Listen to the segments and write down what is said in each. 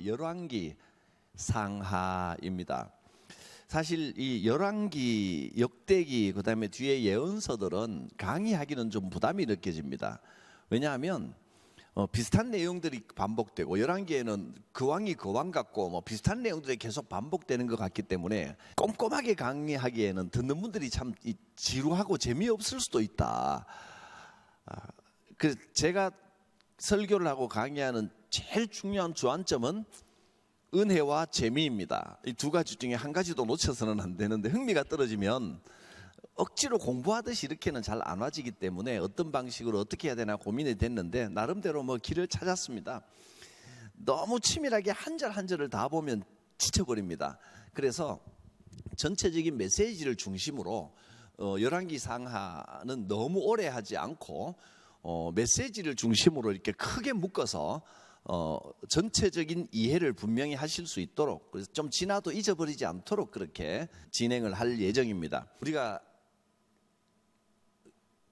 열왕기 상하입니다. 사실 이 열왕기, 역대기, 그다음에 뒤에 예언서들은 강의하기는 좀 부담이 느껴집니다. 왜냐하면 비슷한 내용들이 반복되고, 열왕기에는 그 왕이 그 왕 같고 비슷한 내용들이 계속 반복되는 것 같기 때문에 꼼꼼하게 강의하기에는 듣는 분들이 참 지루하고 재미없을 수도 있다. 그 제가 설교를 하고 강의하는 제일 중요한 주안점은 은혜와 재미입니다. 이 두 가지 중에 한 가지도 놓쳐서는 안 되는데, 흥미가 떨어지면 억지로 공부하듯이 이렇게는 잘 안 와지기 때문에 어떤 방식으로 어떻게 해야 되나 고민이 됐는데, 나름대로 길을 찾았습니다. 너무 치밀하게 한 절 한 절을 다 보면 지쳐버립니다. 그래서 전체적인 메시지를 중심으로 열왕기 상하는 너무 오래 하지 않고 메시지를 중심으로 이렇게 크게 묶어서 전체적인 이해를 분명히 하실 수 있도록, 그래서 좀 지나도 잊어버리지 않도록 그렇게 진행을 할 예정입니다. 우리가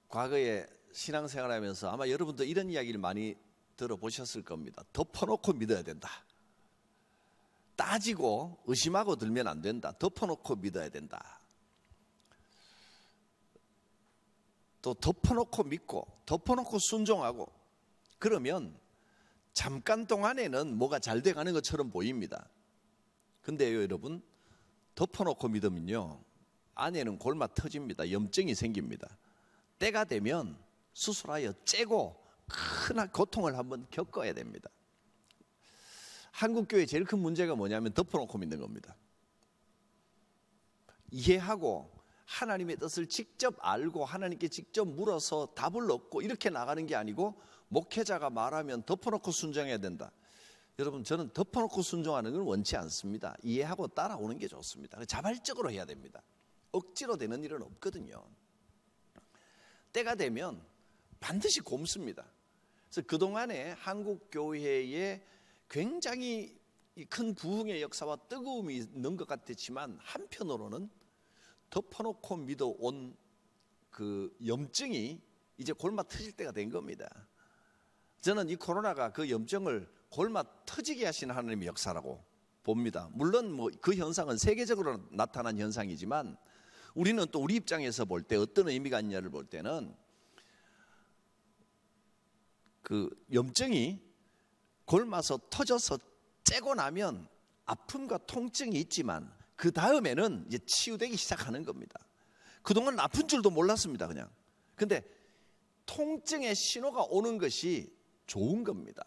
과거에 신앙생활하면서 아마 여러분도 이런 이야기를 많이 들어보셨을 겁니다. 덮어놓고 믿어야 된다. 따지고 의심하고 들면 안 된다. 덮어놓고 믿어야 된다. 또 덮어놓고 믿고 덮어놓고 순종하고, 그러면 잠깐 동안에는 뭐가 잘 돼가는 것처럼 보입니다. 근데요 여러분, 덮어놓고 믿으면요 안에는 골마 터집니다. 염증이 생깁니다. 때가 되면 수술하여 째고 큰 고통을 한번 겪어야 됩니다. 한국교회의 제일 큰 문제가 뭐냐면 덮어놓고 믿는 겁니다. 이해하고 하나님의 뜻을 직접 알고 하나님께 직접 물어서 답을 얻고 이렇게 나가는 게 아니고, 목회자가 말하면 덮어놓고 순종해야 된다. 여러분, 저는 덮어놓고 순종하는 건 원치 않습니다. 이해하고 따라오는 게 좋습니다. 자발적으로 해야 됩니다. 억지로 되는 일은 없거든요. 때가 되면 반드시 곪습니다. 그래서 그동안에 한국교회에 굉장히 큰 부흥의 역사와 뜨거움이 있는 것 같았지만, 한편으로는 덮어놓고 믿어온 그 염증이 이제 골마 터질 때가 된 겁니다. 저는 이 코로나가 그 염증을 골마 터지게 하시는 하나님의 역사라고 봅니다. 물론 그 현상은 세계적으로 나타난 현상이지만, 우리는 또 우리 입장에서 볼 때 어떤 의미가 있냐를 볼 때는, 그 염증이 골마서 터져서 째고 나면 아픔과 통증이 있지만 그 다음에는 이제 치유되기 시작하는 겁니다. 그동안 아픈 줄도 몰랐습니다, 그냥. 근데 통증의 신호가 오는 것이 좋은 겁니다.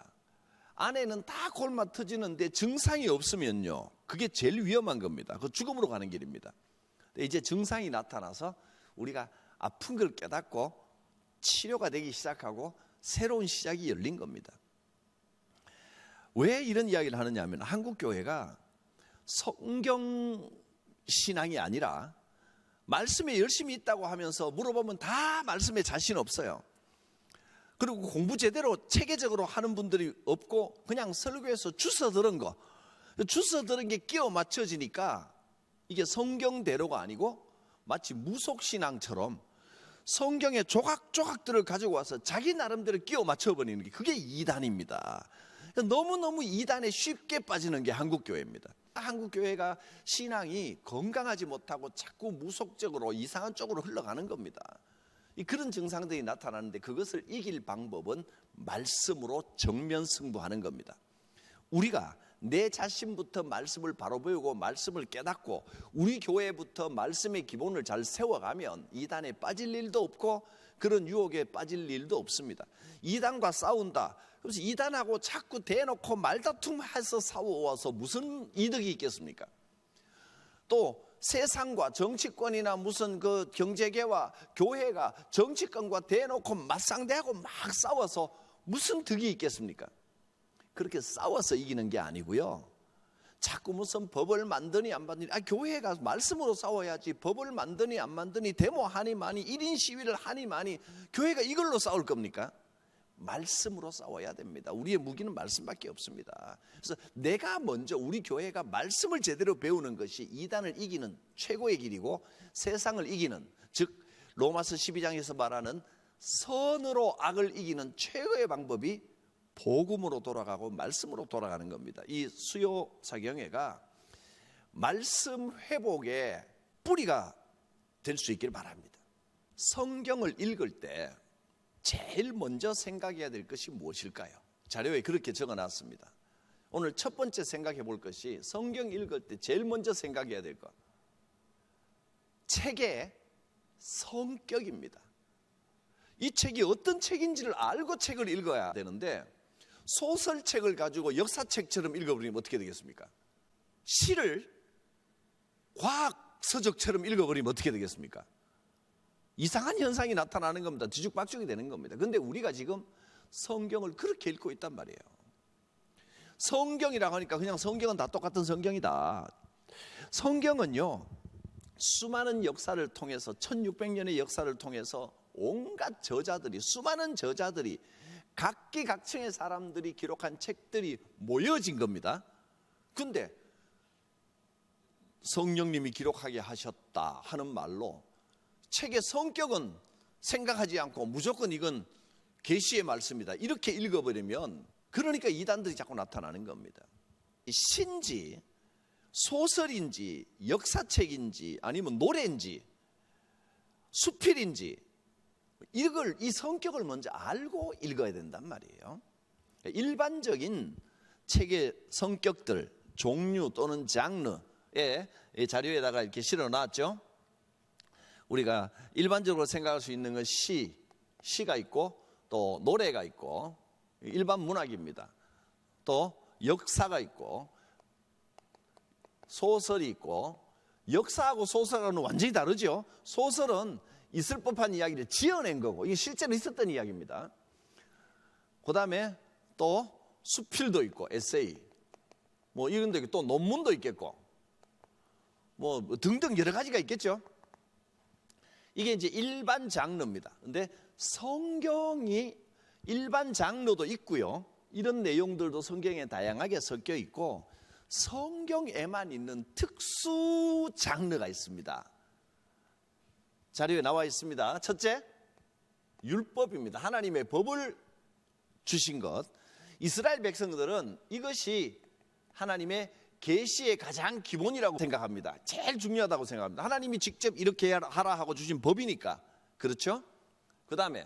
안에는 다 골마 터지는데 증상이 없으면요, 그게 제일 위험한 겁니다. 그 죽음으로 가는 길입니다. 근데 이제 증상이 나타나서 우리가 아픈 걸 깨닫고 치료가 되기 시작하고 새로운 시작이 열린 겁니다. 왜 이런 이야기를 하느냐 하면, 한국교회가 성경 신앙이 아니라 말씀에 열심히 있다고 하면서 물어보면 다 말씀에 자신 없어요. 그리고 공부 제대로 체계적으로 하는 분들이 없고, 그냥 설교에서 주워 들은 거, 주워 들은 게 끼워 맞춰지니까 이게 성경대로가 아니고 마치 무속신앙처럼 성경의 조각조각들을 가지고 와서 자기 나름대로 끼워 맞춰버리는 게, 그게 이단입니다. 너무너무 이단에 쉽게 빠지는 게 한국교회입니다. 한국교회가 신앙이 건강하지 못하고 자꾸 무속적으로 이상한 쪽으로 흘러가는 겁니다. 그런 증상들이 나타나는데, 그것을 이길 방법은 말씀으로 정면 승부하는 겁니다. 우리가 내 자신부터 말씀을 바로 배우고 말씀을 깨닫고 우리 교회부터 말씀의 기본을 잘 세워가면 이단에 빠질 일도 없고 그런 유혹에 빠질 일도 없습니다. 이단과 싸운다, 그래서 이단하고 자꾸 대놓고 말다툼해서 싸워와서 무슨 이득이 있겠습니까? 또 세상과 정치권이나 무슨 그 경제계와 교회가 정치권과 대놓고 맞상대하고 막 싸워서 무슨 득이 있겠습니까? 그렇게 싸워서 이기는 게 아니고요, 자꾸 무슨 법을 만드니 안 만드니, 교회가 말씀으로 싸워야지 법을 만드니 안 만드니, 데모하니 마니, 1인 시위를 하니 마니, 교회가 이걸로 싸울 겁니까? 말씀으로 싸워야 됩니다. 우리의 무기는 말씀밖에 없습니다. 그래서 내가 먼저 우리 교회가 말씀을 제대로 배우는 것이 이단을 이기는 최고의 길이고, 세상을 이기는, 즉 로마서 12장에서 말하는 선으로 악을 이기는 최고의 방법이 복음으로 돌아가고 말씀으로 돌아가는 겁니다. 이 수요 사경회가 말씀 회복의 뿌리가 될 수 있길 바랍니다. 성경을 읽을 때 제일 먼저 생각해야 될 것이 무엇일까요? 자료에 그렇게 적어놨습니다. 오늘 첫 번째 생각해 볼 것이 성경 읽을 때 제일 먼저 생각해야 될 것, 책의 성격입니다. 이 책이 어떤 책인지를 알고 책을 읽어야 되는데, 소설책을 가지고 역사책처럼 읽어버리면 어떻게 되겠습니까? 시를 과학서적처럼 읽어버리면 어떻게 되겠습니까? 이상한 현상이 나타나는 겁니다. 뒤죽박죽이 되는 겁니다. 그런데 우리가 지금 성경을 그렇게 읽고 있단 말이에요. 성경이라고 하니까 그냥 성경은 다 똑같은 성경이다. 성경은요, 수많은 역사를 통해서 1600년의 역사를 통해서 온갖 저자들이, 수많은 저자들이, 각기각층의 사람들이 기록한 책들이 모여진 겁니다. 근데 성령님이 기록하게 하셨다 하는 말로 책의 성격은 생각하지 않고 무조건 이건 계시의 말씀이다 이렇게 읽어버리면, 그러니까 이단들이 자꾸 나타나는 겁니다. 시인지 소설인지 역사책인지 아니면 노래인지 수필인지 이 성격을 먼저 알고 읽어야 된단 말이에요. 일반적인 책의 성격들, 종류 또는 장르의 자료에다가 이렇게 실어놨죠. 우리가 일반적으로 생각할 수 있는 건 시가 있고, 또 노래가 있고, 일반 문학입니다. 또 역사가 있고, 소설이 있고. 역사하고 소설하고는 완전히 다르죠. 소설은 있을 법한 이야기를 지어낸 거고, 이게 실제로 있었던 이야기입니다. 그 다음에 또 수필도 있고, 에세이, 뭐 이런 데 또 논문도 있겠고, 뭐 등등 여러 가지가 있겠죠. 이게 이제 일반 장르입니다. 근데 성경이 일반 장르도 있고요, 이런 내용들도 성경에 다양하게 섞여 있고, 성경에만 있는 특수 장르가 있습니다. 자료에 나와 있습니다. 첫째, 율법입니다. 하나님의 법을 주신 것. 이스라엘 백성들은 이것이 하나님의 계시의 가장 기본이라고 생각합니다. 제일 중요하다고 생각합니다. 하나님이 직접 이렇게 하라 하고 주신 법이니까. 그렇죠? 그 다음에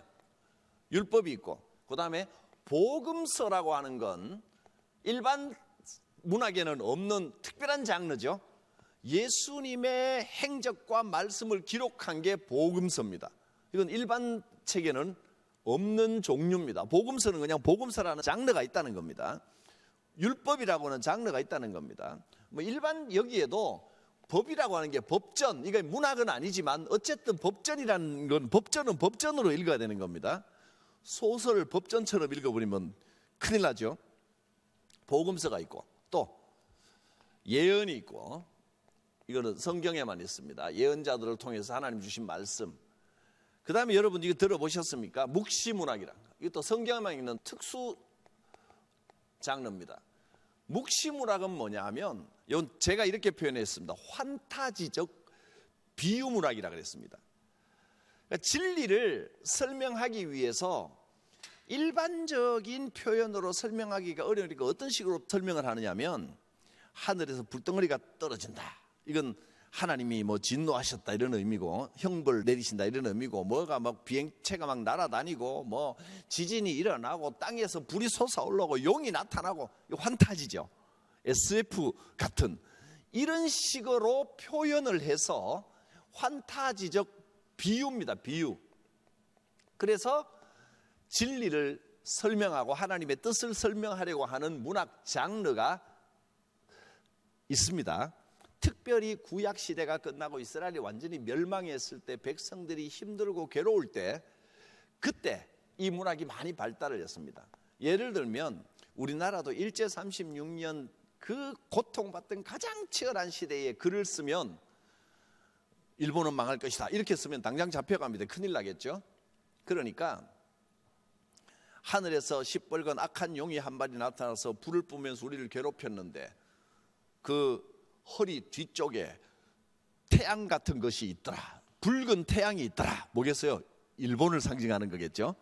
율법이 있고, 그 다음에 복음서라고 하는 건 일반 문학에는 없는 특별한 장르죠. 예수님의 행적과 말씀을 기록한 게 복음서입니다. 이건 일반 책에는 없는 종류입니다. 복음서는 그냥 복음서라는 장르가 있다는 겁니다. 율법이라고 하는 장르가 있다는 겁니다. 뭐 일반 여기에도 법이라고 하는 게 법전, 이게 문학은 아니지만 어쨌든 법전이라는 건 법전은 법전으로 읽어야 되는 겁니다. 소설을 법전처럼 읽어버리면 큰일 나죠. 복음서가 있고, 또 예언이 있고, 이거는 성경에만 있습니다. 예언자들을 통해서 하나님 주신 말씀. 그 다음에 여러분 이거 들어보셨습니까? 묵시문학이란 거. 이것도 성경에만 있는 특수 장르입니다. 묵시문학은 뭐냐 하면, 이건 제가 이렇게 표현했습니다. 환타지적 비유문학이라고 그랬습니다. 그러니까 진리를 설명하기 위해서 일반적인 표현으로 설명하기가 어려우니까 어떤 식으로 설명을 하느냐면, 하늘에서 불덩어리가 떨어진다, 이건 하나님이 뭐 진노하셨다 이런 의미고, 형벌 내리신다 이런 의미고, 뭐가 막 비행체가 막 날아다니고, 뭐 지진이 일어나고, 땅에서 불이 솟아올라오고, 용이 나타나고, 환타지죠. SF 같은 이런 식으로 표현을 해서 환타지적 비유입니다. 비유. 그래서 진리를 설명하고 하나님의 뜻을 설명하려고 하는 문학 장르가 있습니다. 특별히 구약 시대가 끝나고 이스라엘이 완전히 멸망했을 때, 백성들이 힘들고 괴로울 때, 그때 이 문학이 많이 발달을 했습니다. 예를 들면 우리나라도 일제 36년 그 고통받던 가장 치열한 시대에 글을 쓰면 일본은 망할 것이다 이렇게 쓰면 당장 잡혀갑니다. 큰일 나겠죠. 그러니까 하늘에서 시뻘건 악한 용이 한 마리 나타나서 불을 뿜으면서 우리를 괴롭혔는데, 그 허리 뒤쪽에 태양 같은 것이 있더라, 붉은 태양이 있더라. 뭐겠어요? 일본을 상징하는 거겠죠.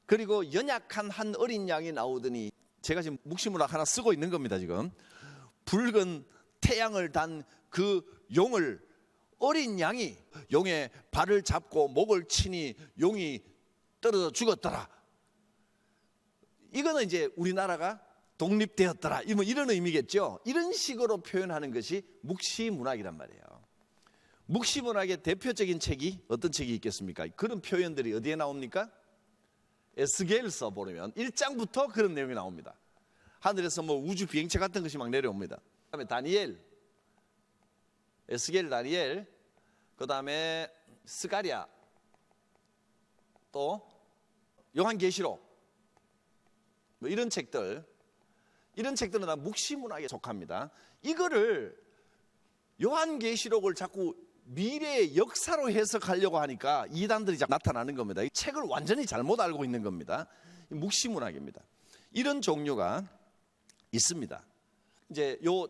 그리고 연약한 한 어린 양이 나오더니 제가 지금 묵시문학 하나 쓰고 있는 겁니다. 지금 붉은 태양을 단 그 용을 어린 양이 용의 발을 잡고 목을 치니 용이 떨어져 죽었더라. 이거는 이제 우리나라가 독립되었더라 이런 의미겠죠. 이런 식으로 표현하는 것이 묵시문학이란 말이에요. 묵시문학의 대표적인 책이 어떤 책이 있겠습니까? 그런 표현들이 어디에 나옵니까? 에스겔서 보면 1장부터 그런 내용이 나옵니다. 하늘에서 뭐 우주 비행체 같은 것이 막 내려옵니다. 그다음에 다니엘, 에스겔, 다니엘, 그다음에 스가랴, 또 요한계시록, 뭐 이런 책들은 다 묵시문학에 속합니다. 이거를 요한계시록을 자꾸 미래의 역사로 해석하려고 하니까 이단들이 나타나는 겁니다. 이 책을 완전히 잘못 알고 있는 겁니다. 묵시문학입니다. 이런 종류가 있습니다. 이제 요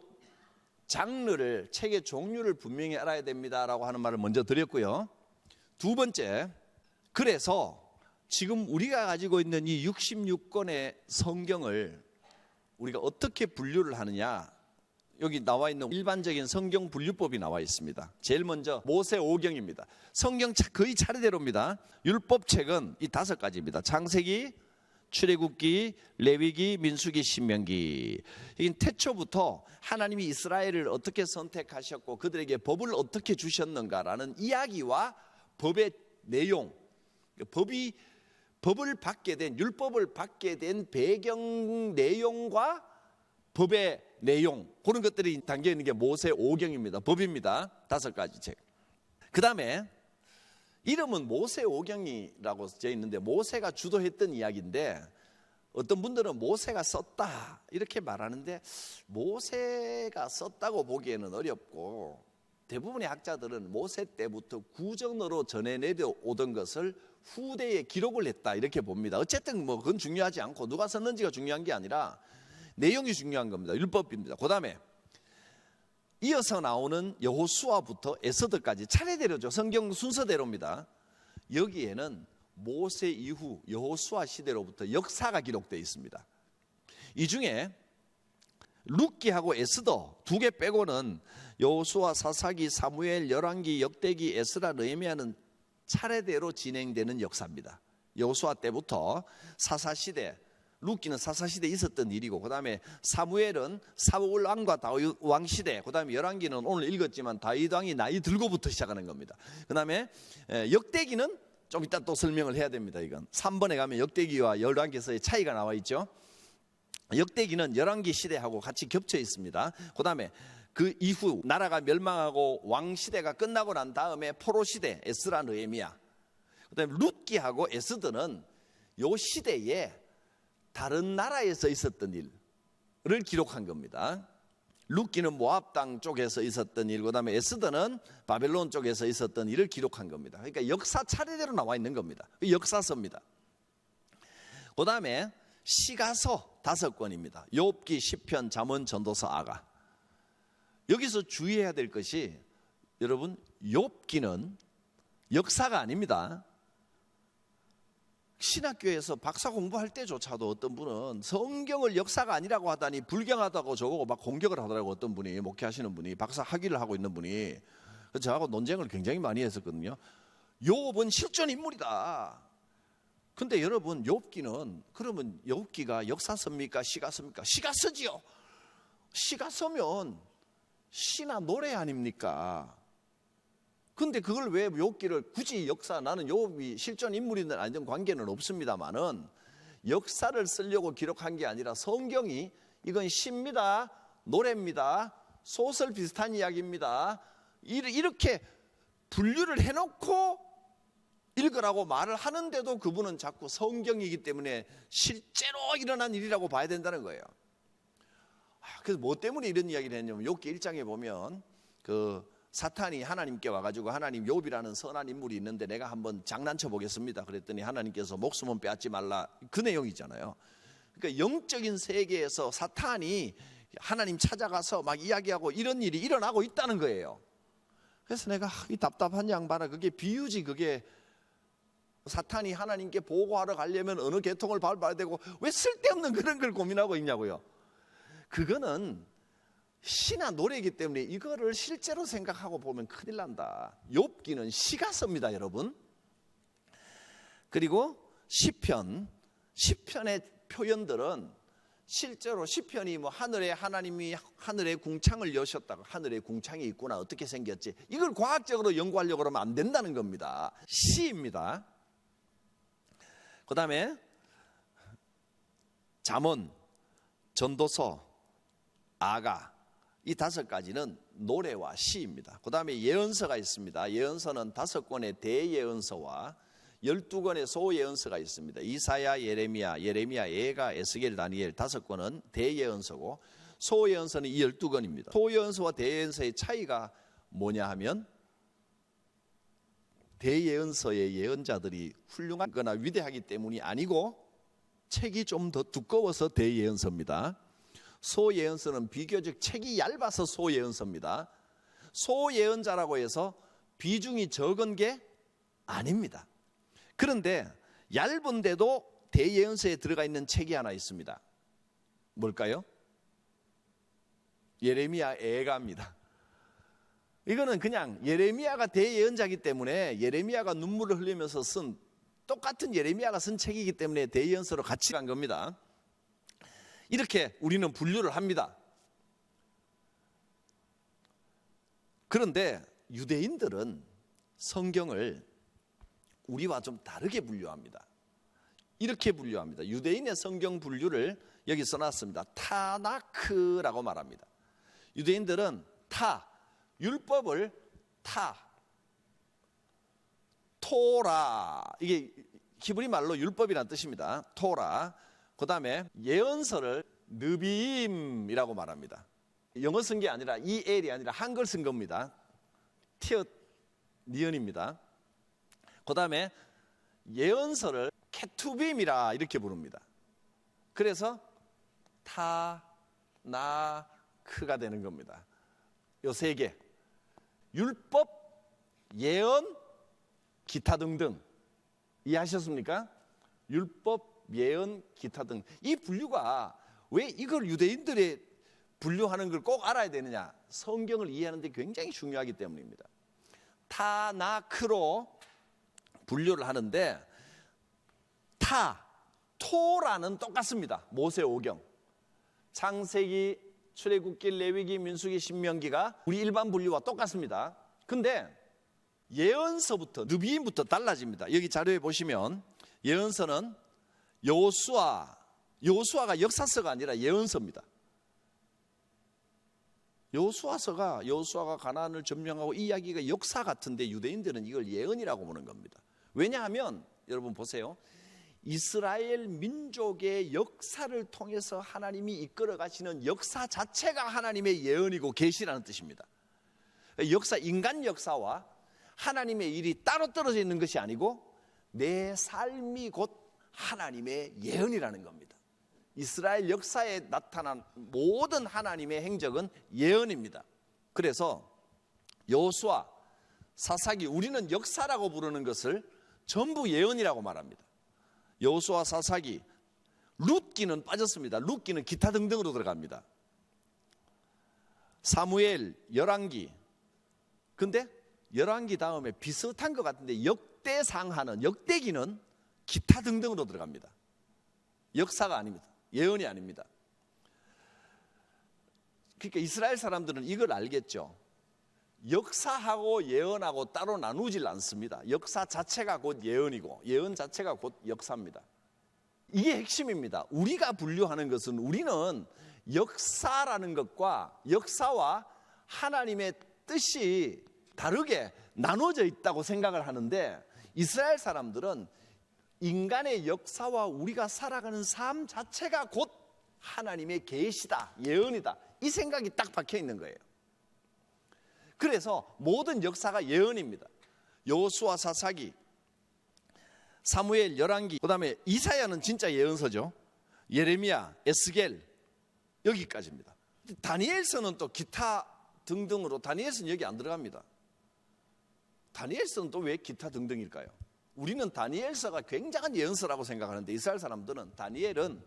장르를, 책의 종류를 분명히 알아야 됩니다라고 하는 말을 먼저 드렸고요. 두 번째, 그래서 지금 우리가 가지고 있는 이 66권의 성경을 우리가 어떻게 분류를 하느냐, 여기 나와 있는 일반적인 성경 분류법이 나와 있습니다. 제일 먼저 모세오경입니다. 성경 거의 차례대로입니다. 율법책은 이 5가지입니다. 창세기, 출애굽기, 레위기, 민수기, 신명기. 이긴 태초부터 하나님이 이스라엘을 어떻게 선택하셨고 그들에게 법을 어떻게 주셨는가라는 이야기와 법의 내용, 법을 받게 된, 율법을 받게 된 배경 내용과 법의 내용, 그런 것들이 담겨 있는 게 모세오경입니다. 법입니다. 5가지 책. 그 다음에 이름은 모세오경이라고 되어 있는데 모세가 주도했던 이야기인데 어떤 분들은 모세가 썼다 이렇게 말하는데 모세가 썼다고 보기에는 어렵고 대부분의 학자들은 모세 때부터 구전으로 전해 내려오던 것을 후대에 기록을 했다 이렇게 봅니다. 어쨌든 뭐 그건 중요하지 않고 누가 썼는지가 중요한 게 아니라 내용이 중요한 겁니다. 율법입니다. 그 다음에 이어서 나오는 여호수아부터 에스더까지 차례대로죠. 성경 순서대로입니다. 여기에는 모세 이후 여호수아 시대로부터 역사가 기록되어 있습니다. 이 중에 룻기하고 에스더 2개 빼고는 여호수아, 사사기, 사무엘, 열왕기, 역대기, 에스라, 느헤미야는 차례대로 진행되는 역사입니다. 여호수아 때부터 사사시대, 룻기는 사사시대에 있었던 일이고 그 다음에 사무엘은 사울 왕과 다윗 왕 시대, 그 다음에 열왕기는 오늘 읽었지만 다윗 왕이 나이 들고부터 시작하는 겁니다. 그 다음에 역대기는 좀 이따 또 설명을 해야 됩니다. 이건 3번에 가면 역대기와 열왕기서의 차이가 나와 있죠. 역대기는 열왕기 시대하고 같이 겹쳐 있습니다. 그 다음에 그 이후 나라가 멸망하고 왕 시대가 끝나고 난 다음에 포로 시대, 에스라, 느헤미야, 그 다음에 룻기하고 에스더는 요 시대에 다른 나라에서 있었던 일을 기록한 겁니다. 룻기는 모압 땅 쪽에서 있었던 일, 그 다음에 에스더는 바벨론 쪽에서 있었던 일을 기록한 겁니다. 그러니까 역사 차례대로 나와 있는 겁니다. 역사서입니다. 그 다음에 시가서 5권입니다. 욥기, 시편, 잠언, 전도서, 아가. 여기서 주의해야 될 것이 여러분 욥기는 역사가 아닙니다. 신학교에서 박사 공부할 때조차도 어떤 분은 성경을 역사가 아니라고 하다니 불경하다고 저보고 막 공격을 하더라고. 어떤 분이, 목회하시는 분이, 박사 학위를 하고 있는 분이. 그래서 저하고 논쟁을 굉장히 많이 했었거든요. 욥은 실존 인물이다. 근데 여러분 욥기는 그러면 욥기가 역사서입니까 시가서입니까? 시가서지요. 시가서면 시나 노래 아닙니까? 근데 그걸 왜 욥기를 굳이 역사, 나는 욥이 실존 인물이든 아니든 관계는 없습니다만은 역사를 쓰려고 기록한 게 아니라 성경이 이건 시입니다, 노래입니다, 소설 비슷한 이야기입니다, 이렇게 분류를 해놓고 읽으라고 말을 하는데도 그분은 자꾸 성경이기 때문에 실제로 일어난 일이라고 봐야 된다는 거예요. 그래서 뭐 때문에 이런 이야기를 했냐면 욥기 1장에 보면 그 사탄이 하나님께 와가지고 하나님 욥이라는 선한 인물이 있는데 내가 한번 장난쳐 보겠습니다. 그랬더니 하나님께서 목숨은 빼앗지 말라, 그 내용이잖아요. 그러니까 영적인 세계에서 사탄이 하나님 찾아가서 막 이야기하고 이런 일이 일어나고 있다는 거예요. 그래서 내가 이 답답한 양반아, 그게 비유지, 그게 사탄이 하나님께 보고하러 가려면 어느 계통을 밟아야 되고 왜 쓸데없는 그런 걸 고민하고 있냐고요. 그거는 시나 노래이기 때문에 이거를 실제로 생각하고 보면 큰일 난다. 욥기는 시가 씁니다, 여러분. 그리고 시편의 표현들은 실제로 시편이 뭐 하늘에 하나님이 하늘의 궁창을 여셨다고, 하늘에 궁창이 있구나, 어떻게 생겼지, 이걸 과학적으로 연구하려고 그러면 안 된다는 겁니다. 시입니다. 그 다음에 잠언, 전도서, 아가, 이 5가지는 노래와 시입니다. 그 다음에 예언서가 있습니다. 예언서는 5권의 대예언서와 12권의 소예언서가 있습니다. 이사야, 예레미야, 예가, 에스겔, 다니엘 5권은 대예언서고, 소예언서는 이 12권입니다. 소예언서와 대예언서의 차이가 뭐냐 하면, 대예언서의 예언자들이 훌륭하거나 위대하기 때문이 아니고 책이 좀 더 두꺼워서 대예언서입니다. 소예언서는 비교적 책이 얇아서 소예언서입니다. 소예언자라고 해서 비중이 적은 게 아닙니다. 그런데 얇은데도 대예언서에 들어가 있는 책이 하나 있습니다. 뭘까요? 예레미야 애가입니다. 이거는 그냥 예레미야가 대예언자이기 때문에 예레미야가 눈물을 흘리면서 쓴, 똑같은 예레미야가 쓴 책이기 때문에 대예언서로 같이 간 겁니다. 이렇게 우리는 분류를 합니다. 그런데 유대인들은 성경을 우리와 좀 다르게 분류합니다. 이렇게 분류합니다. 유대인의 성경 분류를 여기 써놨습니다. 타나크라고 말합니다. 유대인들은 율법을 토라, 이게 히브리 말로 율법이라는 뜻입니다. 토라. 그 다음에 예언서를 느비임이라고 말합니다. 영어 쓴 게 아니라 EL이 아니라 한글 쓴 겁니다. 티읕 니은입니다. 그 다음에 예언서를 케투빔이라 이렇게 부릅니다. 그래서 타나크가 되는 겁니다. 요 3개, 율법, 예언, 기타 등등. 이해하셨습니까? 율법, 예언, 기타 등. 이 분류가 왜 이걸 유대인들의 분류하는 걸 꼭 알아야 되느냐? 성경을 이해하는 데 굉장히 중요하기 때문입니다. 타나크로 분류를 하는데, 토라는 똑같습니다. 모세오경, 창세기, 출애굽기, 레위기, 민수기, 신명기가 우리 일반 분류와 똑같습니다. 근데 예언서부터, 느비임부터 달라집니다. 여기 자료에 보시면 예언서는 여호수아가 역사서가 아니라 예언서입니다. 여호수아가 가나안을 점령하고 이 이야기가 역사 같은데 유대인들은 이걸 예언이라고 보는 겁니다. 왜냐하면 여러분 보세요. 이스라엘 민족의 역사를 통해서 하나님이 이끌어 가시는 역사 자체가 하나님의 예언이고 계시라는 뜻입니다. 인간 역사와 하나님의 일이 따로 떨어져 있는 것이 아니고 내 삶이 곧 하나님의 예언이라는 겁니다. 이스라엘 역사에 나타난 모든 하나님의 행적은 예언입니다. 그래서 여호수아, 사사기, 우리는 역사라고 부르는 것을 전부 예언이라고 말합니다. 여호수아, 사사기, 룻기는 빠졌습니다. 룻기는 기타 등등으로 들어갑니다. 사무엘, 열왕기. 근데 열왕기 다음에 비슷한 것 같은데 역대상하는, 역대기는 기타 등등으로 들어갑니다. 역사가 아닙니다. 예언이 아닙니다. 그러니까 이스라엘 사람들은 이걸 알겠죠. 역사하고 예언하고 따로 나누질 않습니다. 역사 자체가 곧 예언이고 예언 자체가 곧 역사입니다. 이게 핵심입니다. 우리가 분류하는 것은, 우리는 역사라는 것과 역사와 하나님의 뜻이 다르게 나눠져 있다고 생각을 하는데, 이스라엘 사람들은 인간의 역사와 우리가 살아가는 삶 자체가 곧 하나님의 계시다, 예언이다, 이 생각이 딱 박혀 있는 거예요. 그래서 모든 역사가 예언입니다. 여호수아, 사사기, 사무엘, 열왕기, 그 다음에 이사야는 진짜 예언서죠. 예레미야, 에스겔, 여기까지입니다. 다니엘서는 또 기타 등등으로, 다니엘서는 여기 안 들어갑니다. 다니엘서는 또 왜 기타 등등일까요? 우리는 다니엘서가 굉장한 예언서라고 생각하는데 이스라엘 사람들은 다니엘은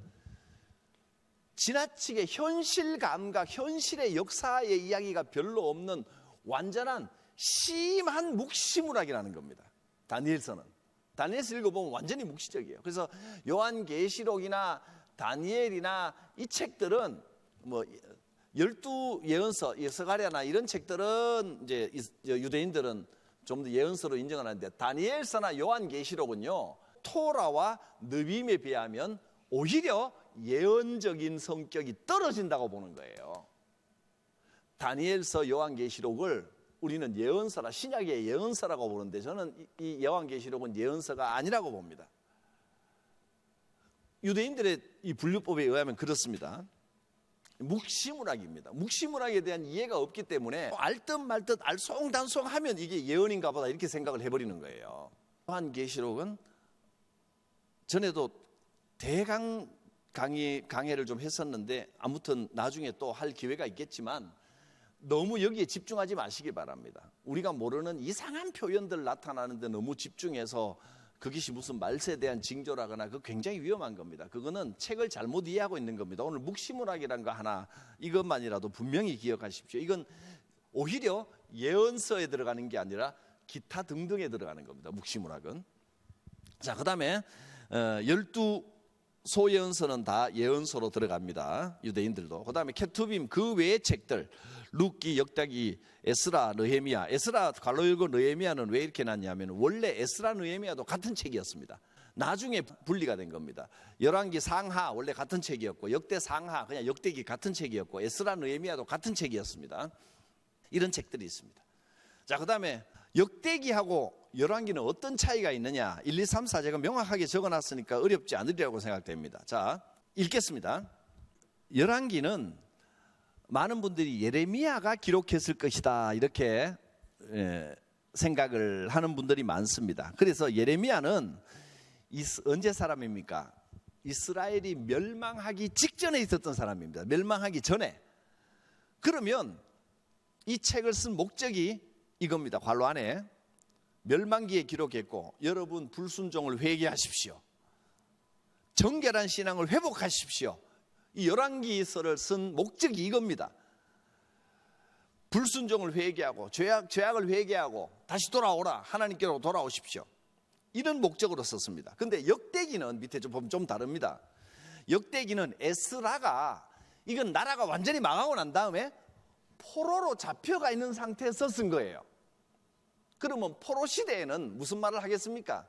지나치게 현실감과 현실의 역사의 이야기가 별로 없는 완전한 심한 묵시문학이라는 겁니다. 다니엘서는. 다니엘서 읽어보면 완전히 묵시적이에요. 그래서 요한계시록이나 다니엘이나 이 책들은 뭐 12예언서, 스가랴나 이런 책들은 이제 유대인들은 좀 더 예언서로 인정을 하는데 다니엘서나 요한계시록은요 토라와 느빔에 비하면 오히려 예언적인 성격이 떨어진다고 보는 거예요. 다니엘서, 요한계시록을 우리는 예언서라, 신약의 예언서라고 보는데 저는 이 요한계시록은 예언서가 아니라고 봅니다. 유대인들의 이 분류법에 의하면 그렇습니다. 묵시문학입니다. 묵시문학에 대한 이해가 없기 때문에 알듯 말듯 알쏭달쏭하면 이게 예언인가 보다 이렇게 생각을 해버리는 거예요. 요한계시록은 전에도 대강 강해를 좀 했었는데 아무튼 나중에 또 할 기회가 있겠지만 너무 여기에 집중하지 마시기 바랍니다. 우리가 모르는 이상한 표현들 나타나는데 너무 집중해서 그것이 무슨 말세에 대한 징조라거나 그거 굉장히 위험한 겁니다. 그거는 책을 잘못 이해하고 있는 겁니다. 오늘 묵시문학이라는 거 하나 이것만이라도 분명히 기억하십시오. 이건 오히려 예언서에 들어가는 게 아니라 기타 등등에 들어가는 겁니다. 묵시문학은. 자, 그 다음에 12소예언서는 다 예언서로 들어갑니다. 유대인들도. 그 다음에 케투빔 그 외의 책들 룻기, 역다기, 에스라, 느헤미야. 에스라 갈로 열고 느헤미야는 왜 이렇게 났냐면 원래 에스라, 느헤미야도 같은 책이었습니다. 나중에 분리가 된 겁니다. 열왕기 상하 원래 같은 책이었고 역대 상하 그냥 역대기 같은 책이었고 에스라, 느헤미야도 같은 책이었습니다. 이런 책들이 있습니다. 자, 그 다음에 역대기하고 열왕기는 어떤 차이가 있느냐 1, 2, 3, 4 제가 명확하게 적어놨으니까 어렵지 않으리라고 생각됩니다. 자, 읽겠습니다. 열왕기는 많은 분들이 예레미야가 기록했을 것이다 이렇게 생각을 하는 분들이 많습니다. 그래서 예레미야는 언제 사람입니까? 이스라엘이 멸망하기 직전에 있었던 사람입니다. 멸망하기 전에. 그러면 이 책을 쓴 목적이 이겁니다. 괄호 안에 멸망기에 기록했고 여러분 불순종을 회개하십시오. 정결한 신앙을 회복하십시오. 이 열왕기서를 쓴 목적이 이겁니다. 불순종을 회개하고 죄악을 회개하고 다시 돌아오라. 하나님께로 돌아오십시오. 이런 목적으로 썼습니다. 그런데 역대기는 밑에 좀 보면 좀 다릅니다. 역대기는 에스라가 이건 나라가 완전히 망하고 난 다음에 포로로 잡혀가 있는 상태에서 쓴 거예요. 그러면 포로 시대에는 무슨 말을 하겠습니까?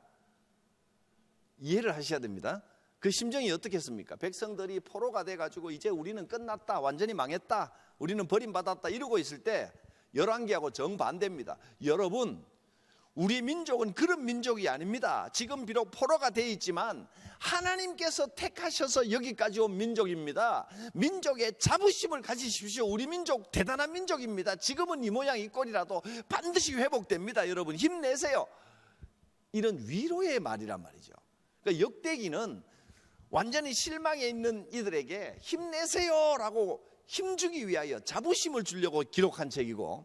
이해를 하셔야 됩니다. 그 심정이 어떻겠습니까? 백성들이 포로가 돼가지고 이제 우리는 끝났다, 완전히 망했다, 우리는 버림받았다 이러고 있을 때 열왕기하고 정반대입니다. 여러분, 우리 민족은 그런 민족이 아닙니다. 지금 비록 포로가 돼 있지만 하나님께서 택하셔서 여기까지 온 민족입니다. 민족의 자부심을 가지십시오. 우리 민족 대단한 민족입니다. 지금은 이 모양 이 꼴이라도 반드시 회복됩니다. 여러분 힘내세요. 이런 위로의 말이란 말이죠. 그러니까 역대기는 완전히 실망해 있는 이들에게 힘내세요라고 힘주기 위하여 자부심을 주려고 기록한 책이고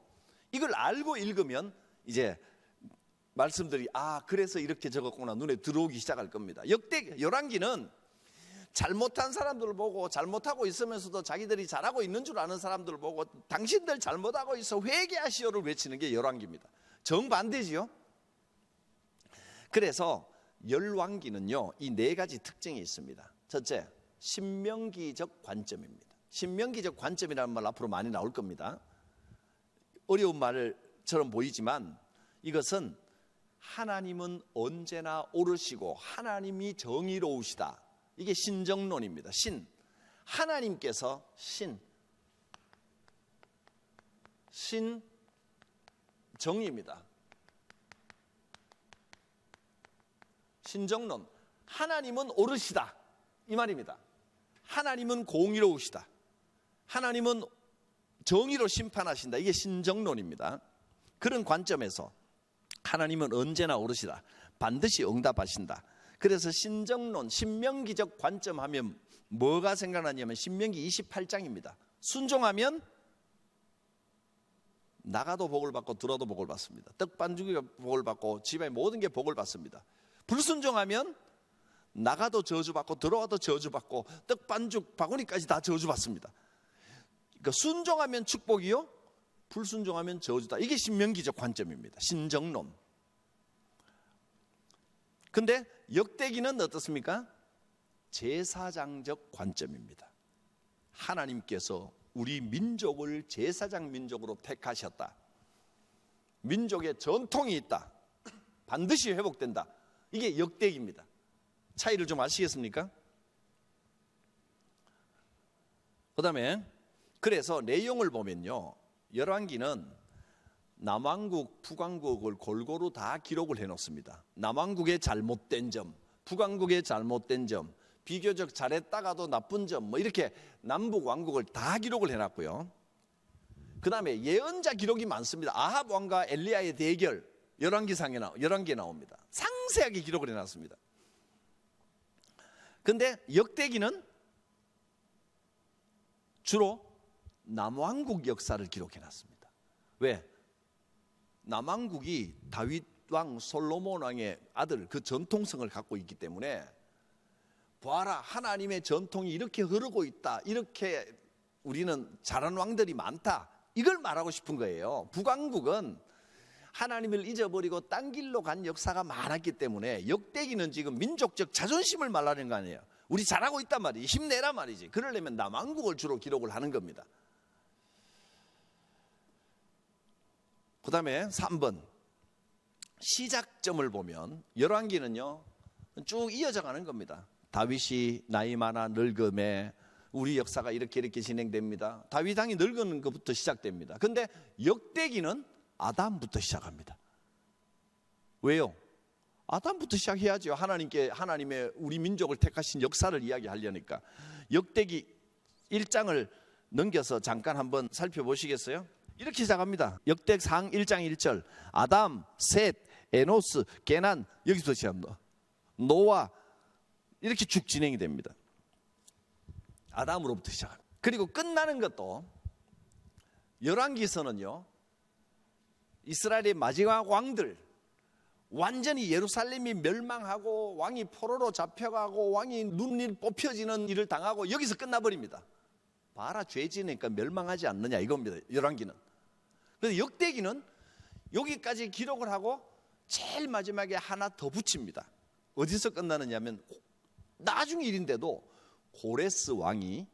이걸 알고 읽으면 이제 말씀들이 그래서 이렇게 적었구나 눈에 들어오기 시작할 겁니다. 열왕기는 잘못한 사람들을 보고 잘못하고 있으면서도 자기들이 잘하고 있는 줄 아는 사람들을 보고 당신들 잘못하고 있어 회개하시오를 외치는 게 열왕기입니다. 정반대지요. 그래서 열왕기는요 이 네 가지 특징이 있습니다. 첫째, 신명기적 관점입니다. 신명기적 관점이라는 말 앞으로 많이 나올 겁니다. 어려운 말처럼 보이지만 이것은 하나님은 언제나 옳으시고 하나님이 정의로우시다. 이게 신정론입니다. 하나님께서 정의입니다. 신정론, 하나님은 옳으시다 이 말입니다. 하나님은 공의로우시다. 하나님은 정의로 심판하신다. 이게 신정론입니다. 그런 관점에서 하나님은 언제나 옳으시다. 반드시 응답하신다. 그래서 신정론, 신명기적 관점 하면 뭐가 생각나냐면 신명기 28장입니다. 순종하면 나가도 복을 받고 들어도 복을 받습니다. 떡 반죽이가 복을 받고 집에 모든 게 복을 받습니다. 불순종하면 나가도 저주받고 들어와도 저주받고 떡 반죽 바구니까지 다 저주받습니다. 그러니까 순종하면 축복이요, 불순종하면 저주다. 이게 신명기적 관점입니다. 신정론. 근데 역대기는 어떻습니까? 제사장적 관점입니다. 하나님께서 우리 민족을 제사장 민족으로 택하셨다. 민족의 전통이 있다. 반드시 회복된다. 이게 역대기입니다. 차이를 좀 아시겠습니까? 그 다음에 그래서 내용을 보면요, 열왕기는 남왕국, 북왕국을 골고루 다 기록을 해놓습니다. 남왕국의 잘못된 점, 북왕국의 잘못된 점, 비교적 잘했다가도 나쁜 점, 뭐 이렇게 남북 왕국을 다 기록을 해놨고요. 그 다음에 예언자 기록이 많습니다. 아합 왕과 엘리야의 대결, 열왕기에 나옵니다. 상세하게 기록을 해놨습니다. 근데 역대기는 주로 남왕국 역사를 기록해놨습니다. 왜? 남왕국이 다윗 왕, 솔로몬 왕의 아들, 그 전통성을 갖고 있기 때문에 보아라, 하나님의 전통이 이렇게 흐르고 있다, 이렇게 우리는 잘한 왕들이 많다, 이걸 말하고 싶은 거예요. 북왕국은 하나님을 잊어버리고 딴 길로 간 역사가 많았기 때문에 역대기는 지금 민족적 자존심을 말하는 거 아니에요. 우리 잘하고 있단 말이지, 힘내라 말이지. 그러려면 남왕국을 주로 기록을 하는 겁니다. 그 다음에 3번 시작점을 보면 열왕기는요 쭉 이어져 가는 겁니다. 다윗이 나이 많아 늙음에 우리 역사가 이렇게 진행됩니다. 다윗 왕이 늙은 것부터 시작됩니다. 근데 역대기는 아담부터 시작합니다. 왜요? 아담부터 시작해야죠. 하나님의 우리 민족을 택하신 역사를 이야기하려니까. 역대기 1장을 넘겨서 잠깐 한번 살펴보시겠어요? 이렇게 시작합니다. 역대상 1장 1절 아담, 셋, 에노스, 게난, 여기서 시작합니다. 노아, 이렇게 쭉 진행이 됩니다. 아담으로부터 시작합니다. 그리고 끝나는 것도 열왕기서는요 이스라엘의 마지막 왕들, 완전히 예루살렘이 멸망하고 왕이 포로로 잡혀가고 왕이 눈이 뽑혀지는 일을 당하고 여기서 끝나버립니다. 봐라, 죄 지으니까 멸망하지 않느냐 이겁니다. 열왕기는. 그래서 역대기는 여기까지 기록을 하고 제일 마지막에 하나 더 붙입니다. 어디서 끝나느냐면 나중 일인데도 고레스 왕이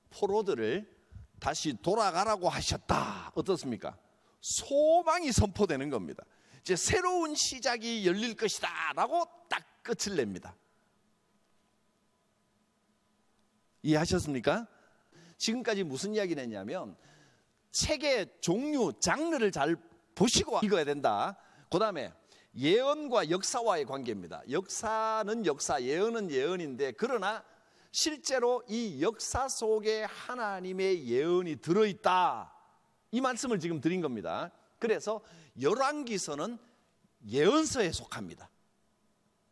포로들을 다시 돌아가라고 하셨다. 어떻습니까? 소망이 선포되는 겁니다. 이제 새로운 시작이 열릴 것이다 라고 딱 끝을 냅니다. 이해하셨습니까? 지금까지 무슨 이야기를 했냐면 책의 종류, 장르를 잘 보시고 읽어야 된다. 그 다음에 예언과 역사와의 관계입니다. 역사는 역사, 예언은 예언인데 그러나 실제로 이 역사 속에 하나님의 예언이 들어있다. 이 말씀을 지금 드린 겁니다. 그래서 열왕기서는 예언서에 속합니다.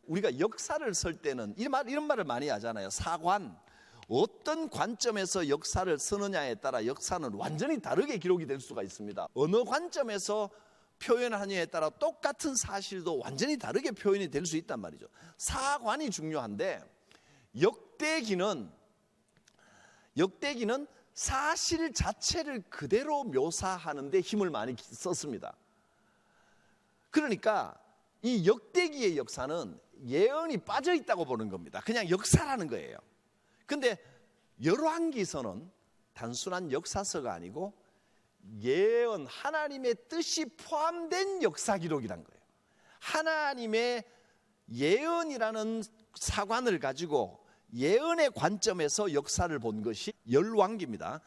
우리가 역사를 쓸 때는 이런 말을 많이 하잖아요. 사관. 어떤 관점에서 역사를 쓰느냐에 따라 역사는 완전히 다르게 기록이 될 수가 있습니다. 어느 관점에서 표현하느냐에 따라 똑같은 사실도 완전히 다르게 표현이 될 수 있단 말이죠. 사관이 중요한데 역대기는 사실 자체를 그대로 묘사하는 데 힘을 많이 썼습니다. 그러니까 이 역대기의 역사는 예언이 빠져 있다고 보는 겁니다. 그냥 역사라는 거예요. 근데 열왕기서는 단순한 역사서가 아니고 예언, 하나님의 뜻이 포함된 역사 기록이란 거예요. 하나님의 예언이라는 사관을 가지고 예언의 관점에서 역사를 본 것이 열왕기입니다.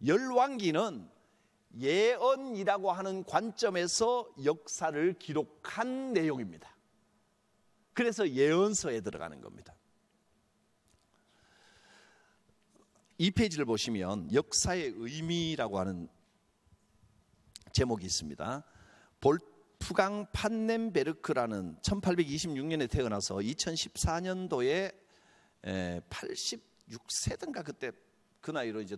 열왕기는 예언이라고 하는 관점에서 역사를 기록한 내용입니다. 그래서 예언서에 들어가는 겁니다. 이 페이지를 보시면 역사의 의미라고 하는 제목이 있습니다. 볼프강 판넨베르크라는 1826년에 태어나서 2014년도에 86세든가 그때 그 나이로 이제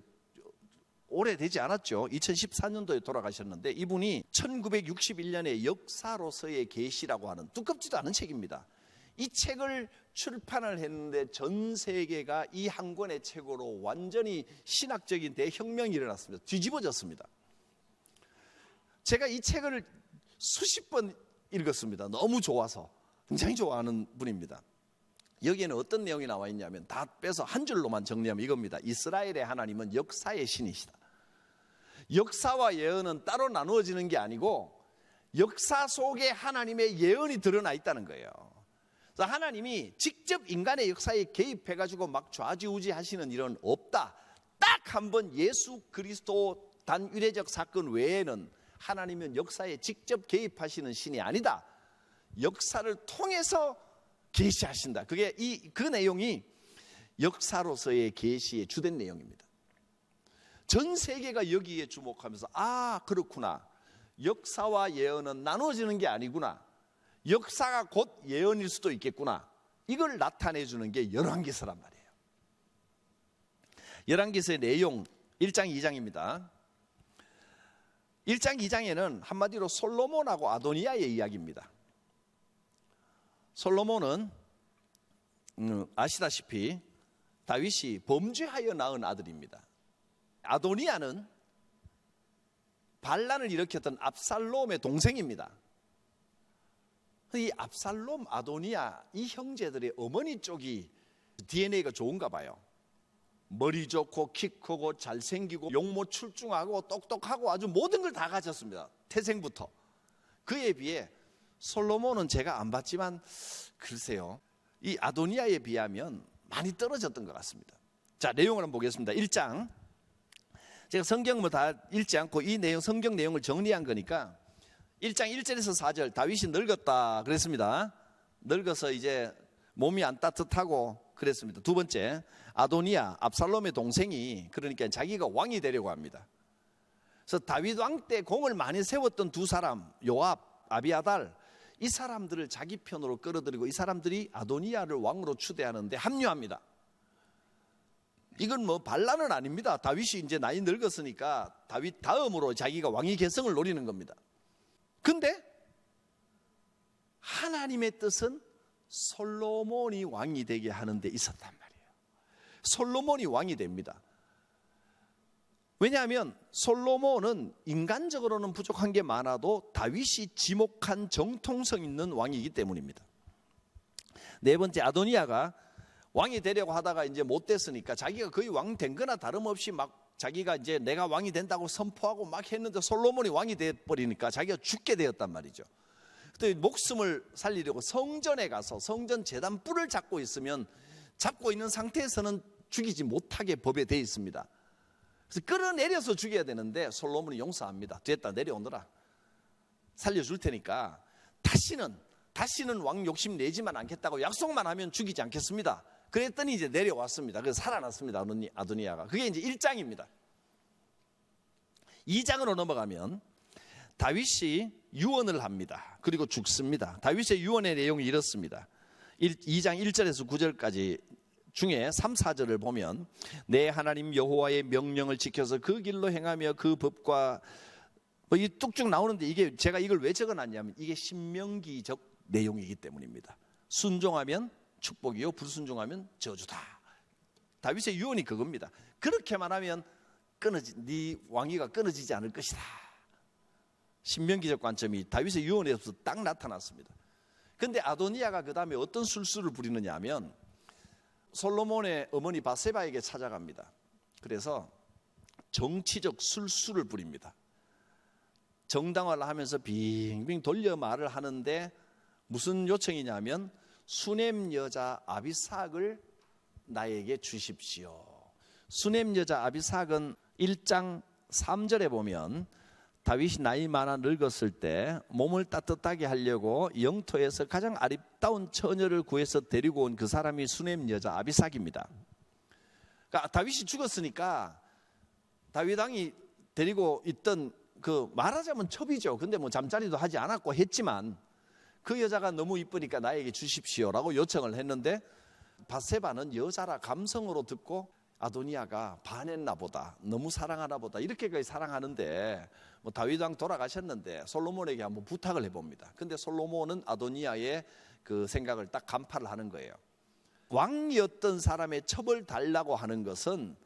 오래되지 않았죠. 2014년도에 돌아가셨는데 이분이 1961년에 역사로서의 계시라고 하는 두껍지도 않은 책입니다. 이 책을 출판을 했는데 전 세계가 이 한 권의 책으로 완전히 신학적인 대혁명이 일어났습니다. 뒤집어졌습니다. 제가 이 책을 수십 번 읽었습니다. 너무 좋아서. 굉장히 좋아하는 분입니다. 여기에는 어떤 내용이 나와 있냐면 다 빼서 한 줄로만 정리하면 이겁니다. 이스라엘의 하나님은 역사의 신이시다. 역사와 예언은 따로 나누어지는 게 아니고 역사 속에 하나님의 예언이 드러나 있다는 거예요. 그래서 하나님이 직접 인간의 역사에 개입해가지고 막 좌지우지 하시는 일은 없다. 딱 한 번 예수 그리스도 단유래적 사건 외에는 하나님은 역사에 직접 개입하시는 신이 아니다. 역사를 통해서 계시하신다. 그 내용이 역사로서의 계시의 주된 내용입니다. 전 세계가 여기에 주목하면서 아, 그렇구나. 역사와 예언은 나눠지는 게 아니구나. 역사가 곧 예언일 수도 있겠구나. 이걸 나타내 주는 게 열왕기서란 말이에요. 열왕기서의 내용 1장 2장입니다. 1장 2장에는 한마디로 솔로몬하고 아도니아의 이야기입니다. 솔로몬은 아시다시피 다윗이 범죄하여 낳은 아들입니다. 아도니아는 반란을 일으켰던 압살롬의 동생입니다. 이 압살롬, 아도니아 이 형제들의 어머니 쪽이 DNA가 좋은가 봐요. 머리 좋고 키 크고 잘생기고 용모 출중하고 똑똑하고 아주 모든 걸 다 가졌습니다. 태생부터. 그에 비해 솔로몬은 제가 안 봤지만 글쎄요, 이 아도니아에 비하면 많이 떨어졌던 것 같습니다. 자, 내용을 한번 보겠습니다. 1장. 제가 성경을 다 읽지 않고 이 내용, 성경 내용을 정리한 거니까 1장 1절에서 4절 다윗이 늙었다 그랬습니다. 늙어서 이제 몸이 안 따뜻하고 그랬습니다. 두 번째, 아도니아 압살롬의 동생이 그러니까 자기가 왕이 되려고 합니다. 그래서 다윗 왕 때 공을 많이 세웠던 두 사람 요압, 아비아달 이 사람들을 자기 편으로 끌어들이고 이 사람들이 아도니아를 왕으로 추대하는데 합류합니다. 이건 뭐 반란은 아닙니다. 다윗이 이제 나이 늙었으니까 다윗 다음으로 자기가 왕위 계승을 노리는 겁니다. 근데 하나님의 뜻은 솔로몬이 왕이 되게 하는 데 있었단 말이에요. 솔로몬이 왕이 됩니다. 왜냐하면 솔로몬은 인간적으로는 부족한 게 많아도 다윗이 지목한 정통성 있는 왕이기 때문입니다. 네 번째, 아도니아가 왕이 되려고 하다가 이제 못 됐으니까 자기가 거의 왕 된 거나 다름없이 막 자기가 이제 내가 왕이 된다고 선포하고 막 했는데 솔로몬이 왕이 돼 버리니까 자기가 죽게 되었단 말이죠. 그때 목숨을 살리려고 성전에 가서 성전 제단 뿔을 잡고 있으면 잡고 있는 상태에서는 죽이지 못하게 법에 되어 있습니다. 그래서 끌어내려서 죽여야 되는데 솔로몬이 용서합니다. 됐다, 내려오너라. 살려줄 테니까 다시는 왕 욕심 내지만 않겠다고 약속만 하면 죽이지 않겠습니다. 그랬더니 이제 내려왔습니다. 그래서 살아났습니다. 아도니아가. 그게 이제 1장입니다. 2장으로 넘어가면 다윗이 유언을 합니다. 그리고 죽습니다. 다윗의 유언의 내용이 이렇습니다. 2장 1절에서 9절까지 중에 3, 4절을 보면 내 하나님 여호와의 명령을 지켜서 그 길로 행하며 그 법과 이 뚝쭉 나오는데 이게 제가 이걸 왜 적어놨냐면 이게 신명기적 내용이기 때문입니다. 순종하면 축복이요 불순종하면 저주다. 다윗의 유언이 그겁니다. 그렇게만 하면 네 왕위가 끊어지지 않을 것이다. 신명기적 관점이 다윗의 유언에서 딱 나타났습니다. 그런데 아도니아가 그 다음에 어떤 술수를 부리느냐 하면 솔로몬의 어머니 바세바에게 찾아갑니다. 그래서 정치적 술수를 부립니다. 정당화를 하면서 빙빙 돌려 말을 하는데 무슨 요청이냐면 수넴 여자 아비삭을 나에게 주십시오. 수넴 여자 아비삭은 1장 3절에 보면 다윗이 나이 많아 늙었을 때 몸을 따뜻하게 하려고 영토에서 가장 아름다운 처녀를 구해서 데리고 온 그 사람이 수넴 여자 아비삭입니다. 그러니까 다윗이 죽었으니까 다윗 왕이 데리고 있던 그 말하자면 첩이죠. 근데 뭐 잠자리도 하지 않았고 했지만 그 여자가 너무 이쁘니까 나에게 주십시오라고 요청을 했는데 바세바는 여자라 감성으로 듣고 아도니아가 반했나 보다, 너무 사랑하나 보다, 이렇게까지 사랑하는데 뭐 다윗 왕 돌아가셨는데 솔로몬에게 한번 부탁을 해봅니다. 근데 솔로몬은 아도니아의 그 생각을 딱 간파를 하는 거예요. 왕이었던 사람의 첩을 달라고 하는 것은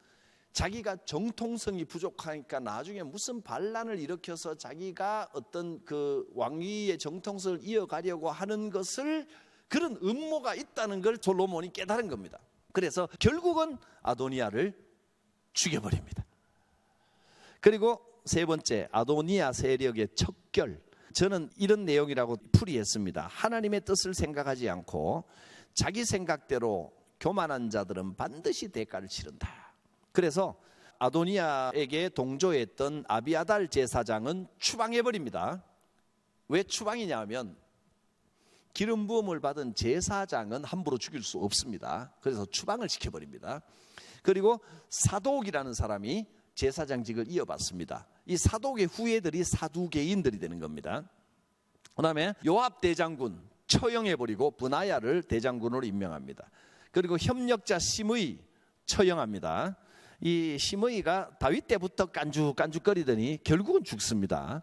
자기가 정통성이 부족하니까 나중에 무슨 반란을 일으켜서 자기가 어떤 그 왕위의 정통성을 이어가려고 하는 것을, 그런 음모가 있다는 걸 솔로몬이 깨달은 겁니다. 그래서 결국은 아도니아를 죽여버립니다. 그리고 세 번째, 아도니아 세력의 척결. 저는 이런 내용이라고 풀이했습니다. 하나님의 뜻을 생각하지 않고 자기 생각대로 교만한 자들은 반드시 대가를 치른다. 그래서 아도니아에게 동조했던 아비아달 제사장은 추방해버립니다. 왜 추방이냐 하면 기름 부음을 받은 제사장은 함부로 죽일 수 없습니다. 그래서 추방을 시켜버립니다. 그리고 사독이라는 사람이 제사장직을 이어받습니다. 이 사독의 후예들이 사두개인들이 되는 겁니다. 그 다음에 요압 대장군 처형해버리고 브나야를 대장군으로 임명합니다. 그리고 협력자 시므이 처형합니다. 이 시므이가 다윗 때부터 깐죽깐죽거리더니 결국은 죽습니다.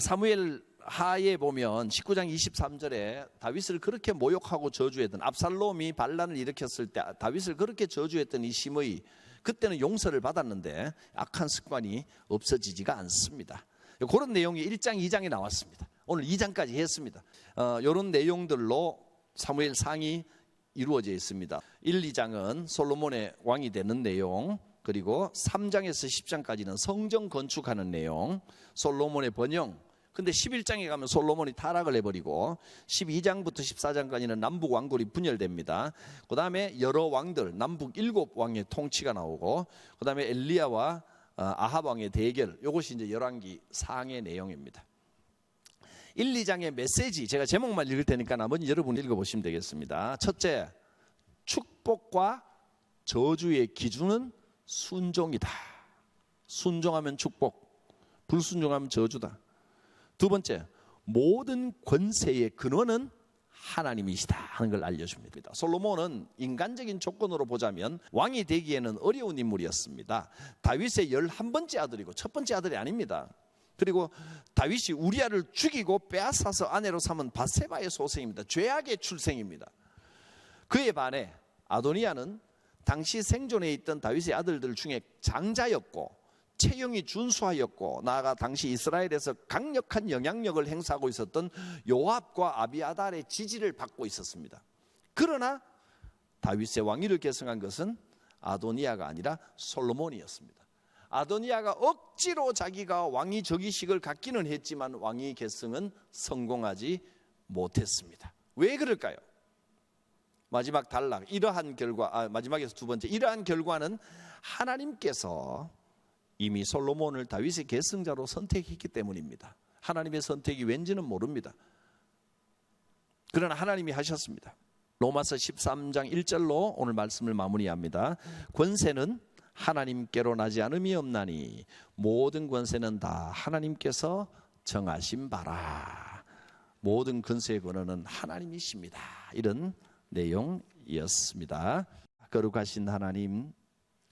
사무엘 하에 보면 19장 23절에 다윗을 그렇게 모욕하고 저주했던, 압살롬이 반란을 일으켰을 때 다윗을 그렇게 저주했던 이 시므이, 그때는 용서를 받았는데 악한 습관이 없어지지가 않습니다. 그런 내용이 1장 2장에 나왔습니다. 오늘 2장까지 했습니다. 이런 내용들로 사무엘 상이 이루어져 있습니다. 1, 2장은 솔로몬의 왕이 되는 내용, 그리고 3장에서 10장까지는 성전 건축하는 내용, 솔로몬의 번영. 근데 11장에 가면 솔로몬이 타락을 해버리고 12장부터 14장까지는 남북 왕국이 분열됩니다. 그 다음에 여러 왕들, 남북 7왕의 통치가 나오고, 그 다음에 엘리야와 아합 왕의 대결. 이것이 이제 열왕기 상의 내용입니다. 1, 2장의 메시지, 제가 제목만 읽을 테니까 나머지 여러분이 읽어보시면 되겠습니다. 첫째, 축복과 저주의 기준은 순종이다. 순종하면 축복, 불순종하면 저주다. 두 번째, 모든 권세의 근원은 하나님이시다 하는 걸 알려줍니다. 솔로몬은 인간적인 조건으로 보자면 왕이 되기에는 어려운 인물이었습니다. 다윗의 11번째 아들이고 첫 번째 아들이 아닙니다. 그리고 다윗이 우리아를 죽이고 빼앗아서 아내로 삼은 바세바의 소생입니다. 죄악의 출생입니다. 그에 반해 아도니아는 당시 생존해 있던 다윗의 아들들 중에 장자였고 체형이 준수하였고, 나아가 당시 이스라엘에서 강력한 영향력을 행사하고 있었던 요압과 아비아달의 지지를 받고 있었습니다. 그러나 다윗의 왕위를 계승한 것은 아도니아가 아니라 솔로몬이었습니다. 아도니아가 억지로 자기가 왕위 즉위식을 갖기는 했지만 왕위 계승은 성공하지 못했습니다. 왜 그럴까요? 마지막 단락, 이러한 결과, 마지막에서 두 번째, 이러한 결과는 하나님께서 이미 솔로몬을 다윗의 계승자로 선택했기 때문입니다. 하나님의 선택이 왠지는 모릅니다. 그러나 하나님이 하셨습니다. 로마서 13장 1절로 오늘 말씀을 마무리합니다. 권세는 하나님께로 나지 않음이 없나니 모든 권세는 다 하나님께서 정하신 바라. 모든 권세의 근원은 하나님이십니다. 이런 내용이었습니다. 거룩하신 하나님,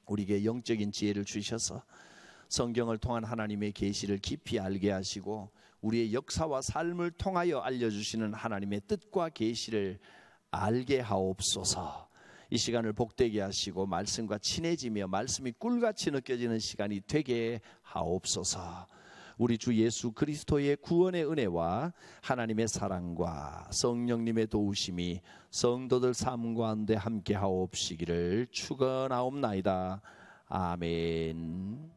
우리에게 영적인 지혜를 주셔서 성경을 통한 하나님의 계시를 깊이 알게 하시고 우리의 역사와 삶을 통하여 알려주시는 하나님의 뜻과 계시를 알게 하옵소서. 이 시간을 복되게 하시고 말씀과 친해지며 말씀이 꿀같이 느껴지는 시간이 되게 하옵소서. 우리 주 예수 그리스도의 구원의 은혜와 하나님의 사랑과 성령님의 도우심이 성도들 삶 가운데 함께 하옵시기를 축원하옵나이다. 아멘.